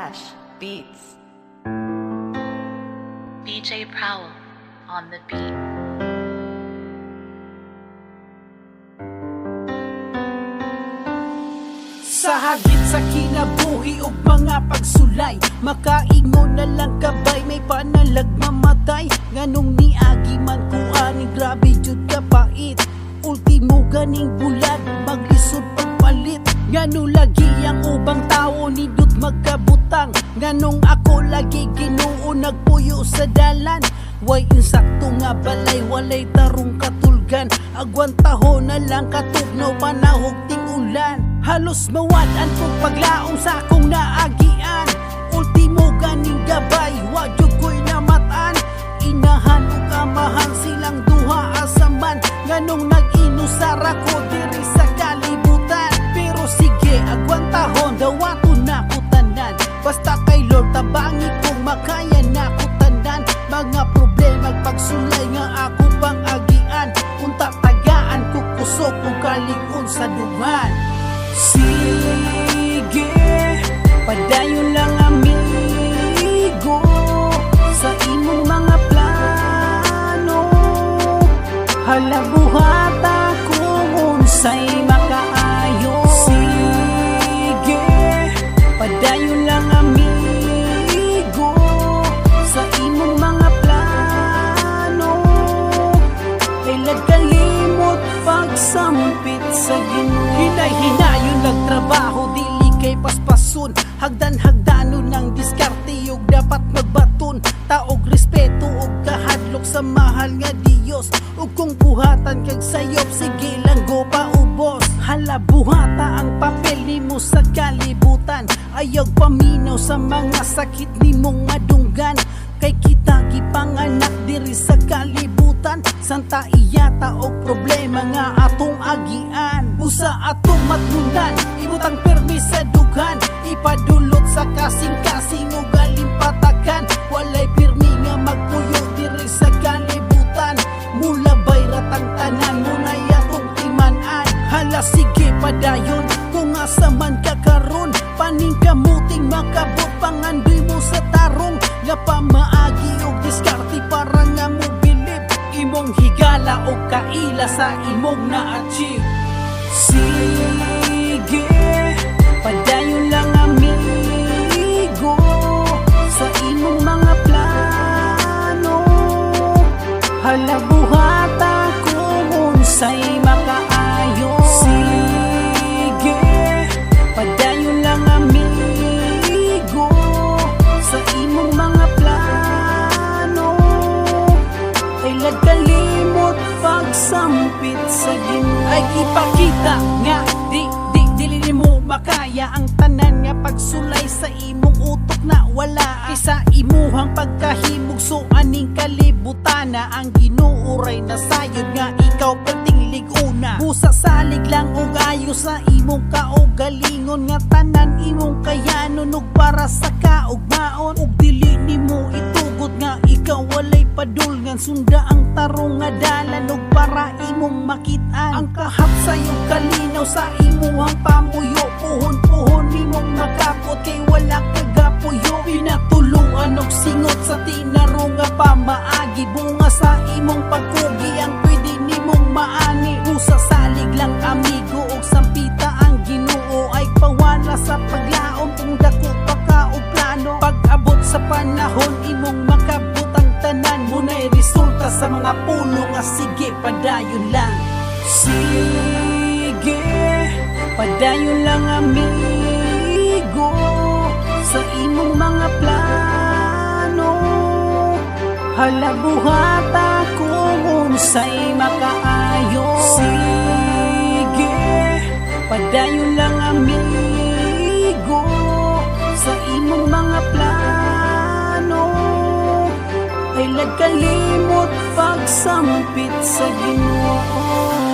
Flash Beats. DJ Prowl on the beat. Sa hagit sa kinabuhi ug mga pagsulay, makaingon na lang kabay, may panalag mamatay. Nganong niagi man ko ani, grabe jud ka pait. Ultimo ganing bulan, maglisod pagpalit. Nganong lagi ang ubang tao nindot magkabutang. Nganong ako lagi Ginoo nagpuyo sa dalan. Way insakto nga balay, walay tarong katulgan. Agwan taho na lang katugnaw, panahog ting ulan. Halos mawad-an kong paglaong sa akong naagian. Ultimo ganing gabay, wadyo ko'y namatan. Inahan ug amahan silang duha asaman. Nganong nag-inusar ako diri sa kalibutan. Pero sige, agwan tahon, dawato na ko tanan. Basta kay Lord tabangi kong makaya na ko tanan. Mga problema pagsulay nga ako pang agian. Kung tatagaan ko kusok kung kalig-on sa duman. Sige, padayon lang amigo sa imong mga plano. Halabuhat akong unsay makaayo. Sige, padayon lang amigo sa imong mga plano. Kailan kalimot pagsampit sa Ginoo. Hinay-hinayon nagtrabaho, dili kay paspason. Hagdan-hagdanon ng diskarte ug dapat magbaton. Taog respeto ug kahadlok sa mahal nga Dios. Ug kung buhatan kag sayop, sige lang go paubos. Hala buhata ang papel nimo sa kalibutan. Ayaw paminaw sa mga sakit nimong madunggan. Kay kita gipanganak diri sa kalibutan. Santa iyata og problema nga atong agian. Usa atong matnundan, ibutang permis sa dughan. Ipadulot sa kasing-kasing o galimpatakan. Walay pirmi nga magpuyo diri sa kalibutan. Mula bayratang tanan, munay atong timanan. Hala sige padayon, kung asa man ka karon. Paning kamuting makabot, pangandoy mo sa tarong. Nga pamaagi og diskarte para nga mo bilib. Imong higala o kaila sa imong na-achieve. Sige, padayon lang amigo sa imong mga plano. Halabuhat akong unsay makaayo. Sige, padayon lang amigo sa imong mga plano. Kailan kalimot pagsampit sa Ginoo. Ay ipakita nga dili nimo makaya ang tanan nga pagsulay sa imong utok na wala. Isa imuhang pagkahimog, so aning kalibutan na ang ginuuray na sayod nga ikaw perting liguna. Busa salig lang og ayo sa imong kaugalingon. Nga tanan imong kayanon ug para sa kaugmaon. Ug dili nimo itugot nga ikaw walay padulngan. Sunda ang tarong nga dalan ug para imong makitaan. Ang kahap sa iyong kalinaw sa imuhang pamuyo. Puhon-puhon nimong makapot kay wala kagapuyo. Pinatuluan og singot sa tinarong nga pamaagi. Bunga sa imong pagkugi ang pwede nimong maani. Busa salig lang amigo og sampita ang Ginoo. Ay pawala sa paglaom kung dako pa ka og plano. Pag-abot sa panahon imong makabutang tanan. Muna'y resulta sa mga pulo nga sige padayon lang. Sige, padayon lang amigo sa imong mga plano. Halabuhat akong unsay makaayo. Sige, padayon lang amigo sa imong mga plano. Kailan kalimot pagsampit sa Ginoo.